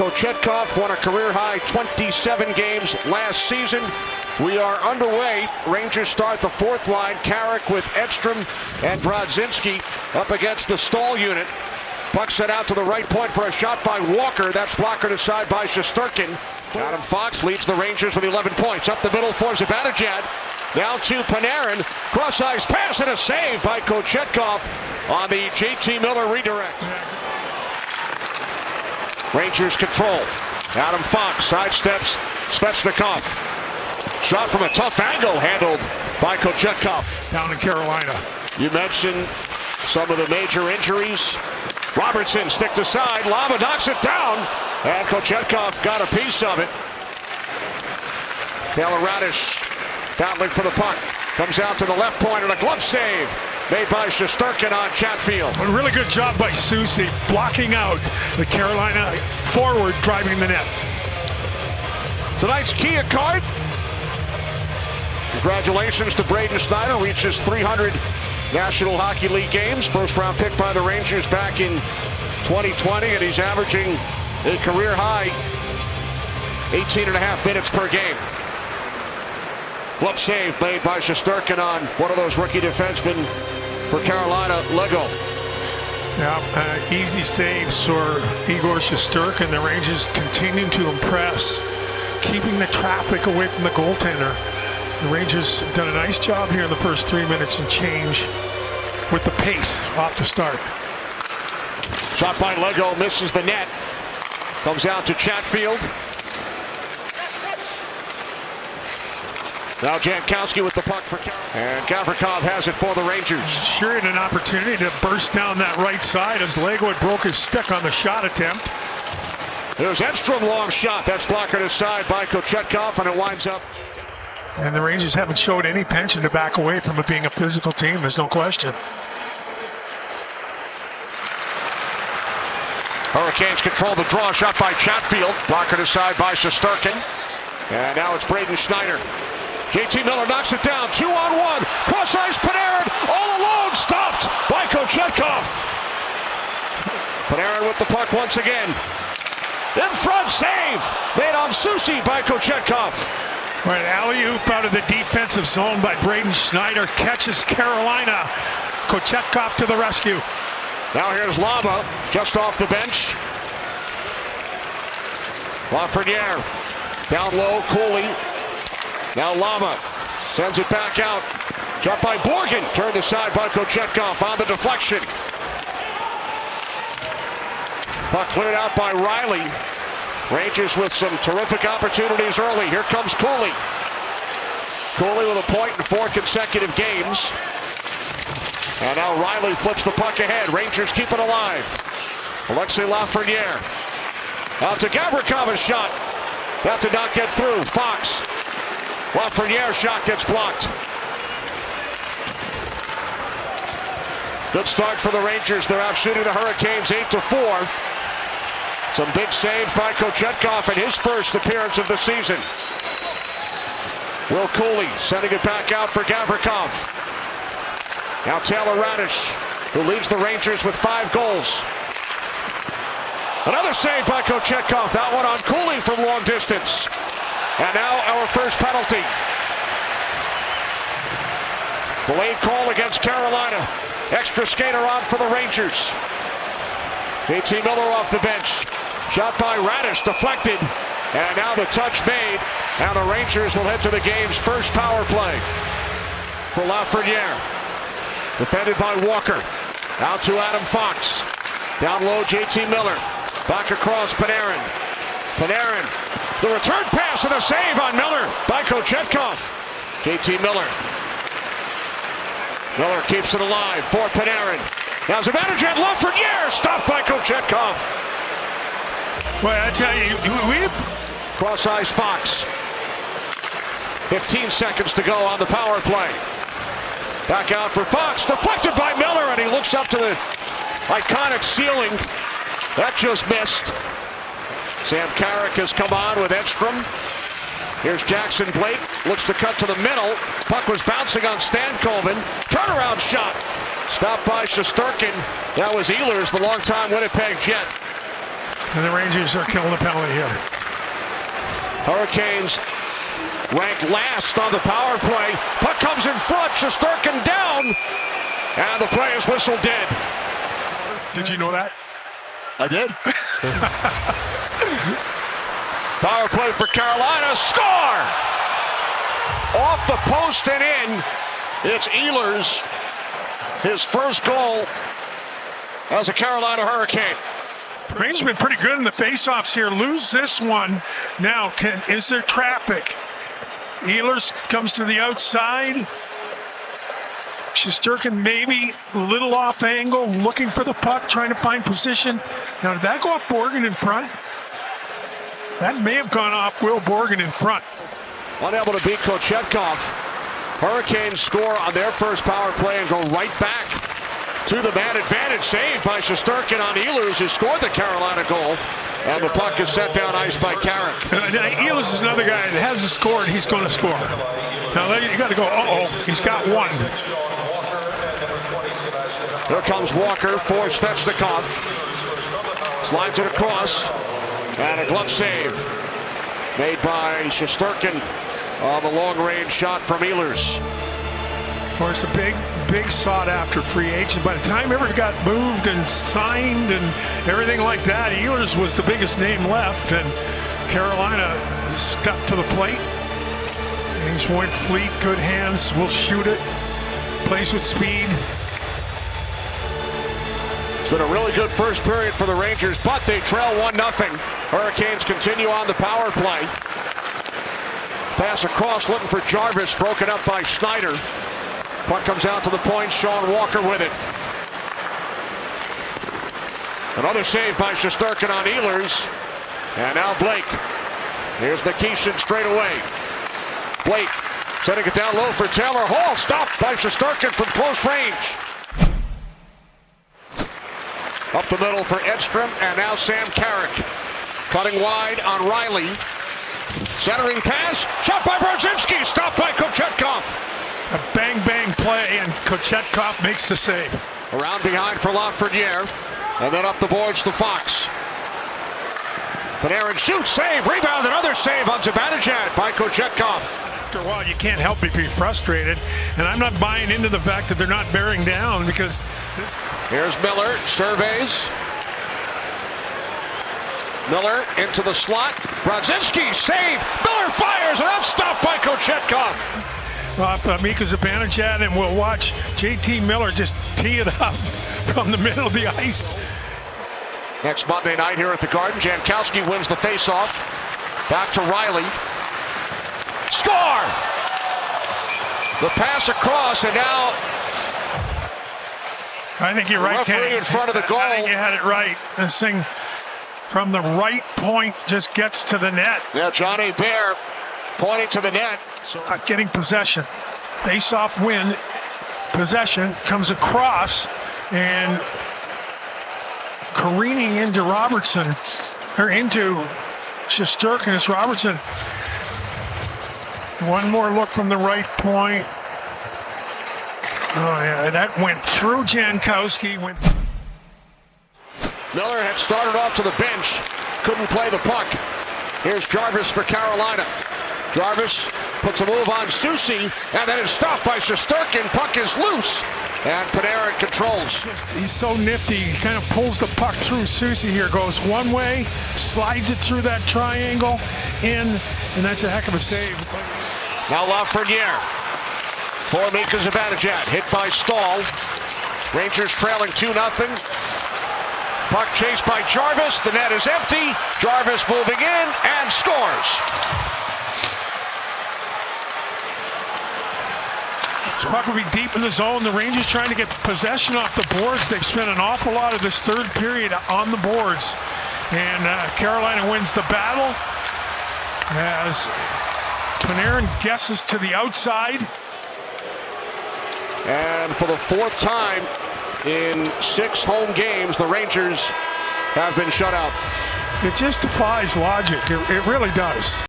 Kochetkov won a career-high 27 games last season. We are underway. Rangers start the fourth line. Carrick with Edstrom and Brodzinski up against the Stahl unit. Puck sent out to the right point for a shot by Walker. That's blocked aside by Shesterkin. Adam Fox leads the Rangers with 11 points. Up the middle for Zibanejad. Now to Panarin. Cross-ice pass and a save by Kochetkov on the JT Miller redirect. Rangers control. Adam Fox sidesteps Svechnikov. Shot from a tough angle handled by Kochetkov. Down in Carolina. You mentioned some of the major injuries. Robertson sticked aside. Lama knocks it down. And Kochetkov got a piece of it. Taylor Radish battling for the puck. Comes out to the left point and a glove save made by Shesterkin on Chatfield. A really good job by Soucy blocking out the Carolina forward driving the net. Tonight's Kia card. Congratulations to Braden Schneider. Reaches 300 National Hockey League games. First round pick by the Rangers back in 2020. And he's averaging a career high 18.5 minutes per game. Glove save made by Shesterkin on one of those rookie defensemen for Carolina, Lego. Yeah, easy saves for Igor Shesterkin. The Rangers continue to impress, keeping the traffic away from the goaltender. The Rangers have done a nice job here in the first 3 minutes and change with the pace off the start. Shot by Lego, misses the net. Comes out to Chatfield. Now Jankowski with the puck for Carolina. And Gavrikov has it for the Rangers. Sure had an opportunity to burst down that right side as Lego had broke his stick on the shot attempt. There's Edstrom, long shot. That's blocked aside by Kochetkov, and it winds up. And the Rangers haven't showed any penchant to back away from it being a physical team. There's no question. Hurricanes control the draw. Shot by Chatfield. Blocked aside by Shesterkin. And now it's Braden Schneider. JT Miller knocks it down. 2-on-1. Cross ice. Panarin all alone. Stopped by Kochetkov. Panarin with the puck once again. In front, save made on Soucy by Kochetkov. Right, alley-oop out of the defensive zone by Braden Schneider. Catches Carolina. Kochetkov to the rescue. Now here's Lama, just off the bench. Lafreniere, down low, Cooley. Now Lama sends it back out. Shot by Borgen, turned aside by Kochetkov on the deflection. Puck cleared out by Riley. Rangers with some terrific opportunities early. Here comes Cooley. Cooley with a point in 4 consecutive games. And now Riley flips the puck ahead. Rangers keep it alive. Alexis Lafreniere. Out to Gavrikov, a shot. That did not get through. Fox. Lafreniere's shot gets blocked. Good start for the Rangers. They're out shooting the Hurricanes 8-4. Some big saves by Kochetkov in his first appearance of the season. Will Cooley sending it back out for Gavrikov. Now Taylor Radish, who leads the Rangers with 5 goals. Another save by Kochetkov. That one on Cooley from long distance. And now our first penalty. Delayed call against Carolina. Extra skater on for the Rangers. JT Miller off the bench. Shot by Radish, deflected. And now the touch made. And the Rangers will head to the game's first power play. For Lafreniere. Defended by Walker. Out to Adam Fox. Down low, JT Miller. Back across Panarin. Panarin. The return pass and a save on Miller by Kochetkov. JT Miller. Miller keeps it alive for Panarin. Now Zibanejad, Lafreniere, stopped by Kochetkov. Well, I tell you, we cross ice Fox. 15 seconds to go on the power play. Back out for Fox, deflected by Miller, and he looks up to the iconic ceiling. That just missed. Sam Carrick has come on with Edstrom. Here's Jackson Blake, looks to cut to the middle. Puck was bouncing on Stankoven. Turnaround shot. Stopped by Shesterkin. That was Ehlers, the longtime Winnipeg Jet. And the Rangers are killing the penalty here. Hurricanes ranked last on the power play. Puck comes in front. Shesterkin down. And the play is whistled dead. Did you know that? I did. Power play for Carolina. Score! Off the post and in. It's Ehlers. His first goal as a Carolina Hurricane. Rangers have been pretty good in the faceoffs here. Lose this one. Now, is there traffic? Ehlers comes to the outside. Shesterkin maybe a little off angle, looking for the puck, trying to find position. Now, did that go off Borgen in front? That may have gone off Will Borgen in front. Unable to beat Kochetkov. Hurricanes score on their first power play and go right back to the man advantage. Saved by Shesterkin on Ehlers, who scored the Carolina goal. And the puck is set down ice by Carrick. Ehlers is another guy that hasn't scored. He's going to score. Now you got to go, he's got one. Here comes Walker for Svechnikov. Slides it across. And a glove save made by Shesterkin on the long-range shot from Ehlers. Of course, a big sought-after free agent. By the time ever got moved and signed and everything like that, Ehlers was the biggest name left, and Carolina stepped to the plate. He's one fleet, good hands, will shoot it, plays with speed. It's been a really good first period for the Rangers, but they trail 1-0. Hurricanes continue on the power play. Pass across, looking for Jarvis, broken up by Schneider. Puck comes out to the point, Sean Walker with it. Another save by Shesterkin on Ehlers. And now Blake. Here's Nikishin straight away. Blake setting it down low for Taylor Hall. Stopped by Shesterkin from close range. Up the middle for Edstrom, and now Sam Carrick. Cutting wide on Riley. Centering pass, shot by Brodzinski, stopped by Kochetkov. A bang-bang play, and Kochetkov makes the save. Around behind for Lafreniere, and then up the boards to Fox. Panarin shoots, save, rebound, another save on Zibanejad by Kochetkov. After a while, you can't help but be frustrated, and I'm not buying into the fact that they're not bearing down because... Here's Miller, surveys. Miller into the slot. Brodzinski, save. Miller fires, and that's stopped by Kochetkov. Mika Zibanejad, and we'll watch JT Miller just tee it up from the middle of the ice. Next Monday night here at the Garden, Jankowski wins the faceoff. Back to Riley. Score! The pass across, and now... I think you're right, referee in front of the goal. I think you had it right. This thing from the right point just gets to the net. Yeah, Johnny Bear pointing to the net. Not getting possession. Face-off win. Possession comes across and careening into Robertson, or into Shesterkin. It's Robertson. One more look from the right point. Oh, yeah, that went through Jankowski. Miller had started off to the bench. Couldn't play the puck. Here's Jarvis for Carolina. Jarvis puts a move on Soucy, and then it's stopped by Shesterkin. Puck is loose, and Panarin controls. He's so nifty. He kind of pulls the puck through. Soucy here goes one way, slides it through that triangle, in, and that's a heck of a save. Now Lafreniere for Mika Zibanejad, hit by Stahl. Rangers trailing 2-0. Puck chased by Jarvis. The net is empty. Jarvis moving in and scores. This puck will be deep in the zone. The Rangers trying to get possession off the boards. They've spent an awful lot of this third period on the boards. And Carolina wins the battle as Panarin guesses to the outside. And for the fourth time in 6 home games, the Rangers have been shut out. It just defies logic. It really does.